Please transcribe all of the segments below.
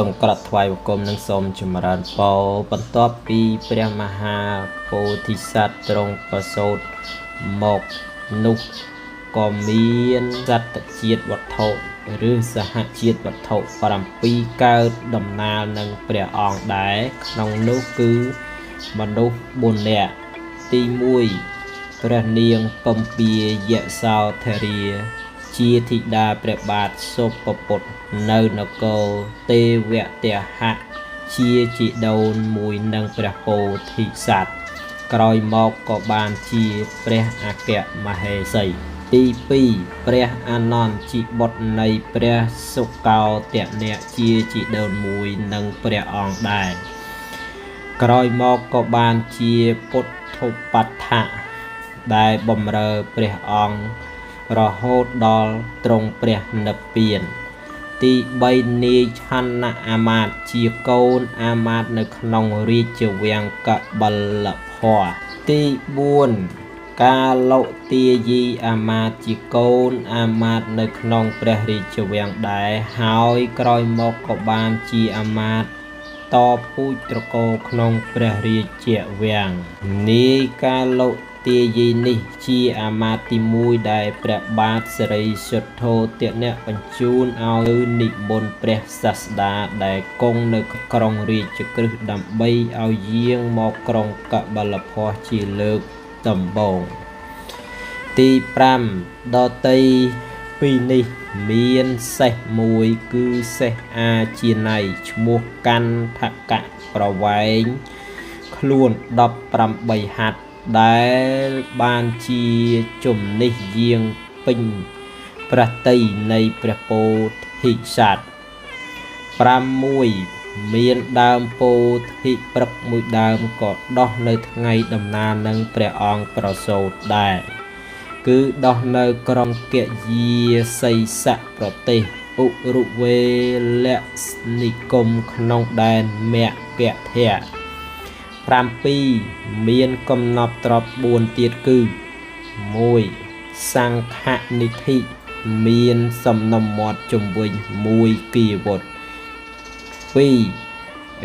សូមក្រាបថ្វាយបង្គំនិងសូមចម្រើនពរបន្ទាប់ពីព្រះមហាពោធិសត្វទ្រង់ប្រសូតមកនោះក៏មានសត្វជាតិវត្ថុឬសហជាតិវត្ថុ7កើតដំណើរនឹងព្រះអង្គដែរក្នុងនោះគឺមនុស្ស4នាក់ទី1ព្រះនាងពំពាយសោធរាជាធីតាព្រះបាទសុពពុទ្ធនៅនគរទេវទហៈជាជីដូនមួយនឹងព្រះពោធិសត្វក្រោយមកក៏បានជាព្រះអគ្គមហេសីទី2ព្រះអានន្ទជាបុត្រនៃព្រះសុកោតនៈជាជីដូនមួយនឹងព្រះអង្គដែរក្រោយមកក៏បានជាពុទ្ធុបដ្ឋៈដែលបម្រើព្រះអង្គរហូតដល់ទ្រង់ព្រះនិព្វានទី3នាយឆន្ទអាមាត្យជាកូនអាមាត្យនៅក្នុងរាជវាំងកបលភ័រទី4កាលទាយីអាមាត្យជាកូនអាមាត្យនៅក្នុងព្រះរាជវាំងដែរហើយក្រោយមកក៏បានជាអាមាត្យតពូជត្រកូលក្នុងព្រះរាជវាំងនាយកាលទាយីនេះជាអាមាត្យទី1ដែលព្រះបាទសិរីសុទ្ធោទនៈបញ្ជូនឲ្យនិមន្តព្រះសាស្តាដែលគង់នៅក្រុងរាជក្រឹស្នដើម្បីឲ្យយាងមកក្រុងកបលភ័រជាលើកដំបូងទី5ដតីពីនេះមានសេះមួយគឺសេះអាជាណៃឈ្មោះកាន់ថកៈប្រវែងខ្លួន18ហត្ថដែលបានជាជំនិះយាងពេញប្រតិនៃព្រះពោធិសត្វ6មានដើមពោធិព្រឹកមួយដើមក៏ដោះនៅថ្ងៃដំណើរនឹងព្រះអង្គប្រសូតដែរគឺដោះនៅក្រុងកយាសីសៈប្រទេសឧរុវេលនិគមក្នុងដែនមគធៈ7មានកំណប់ទ្រព្យ4ទៀតគឺ1សង្ឃនិធិមានសំណុំមាត់ជំវិញ1គីវុត2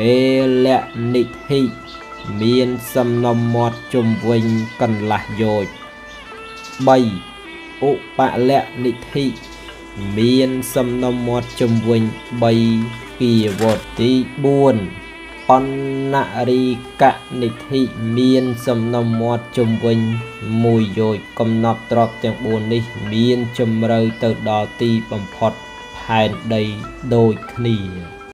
អេលនិធិមានសំណុំមាត់ជំវិញកន្លះយោជ3ឧបលនិធិមានសំណុំមាត់ជំវិញ3គីវុតទី4អនរិកនិធិមានសំណុំមាត់ជំវិញ1យោជកំណប់ទ្រព្យទាំង4នេះមានជម្រៅទៅដល់ទីបំផុតផែនដីដូចគ្នា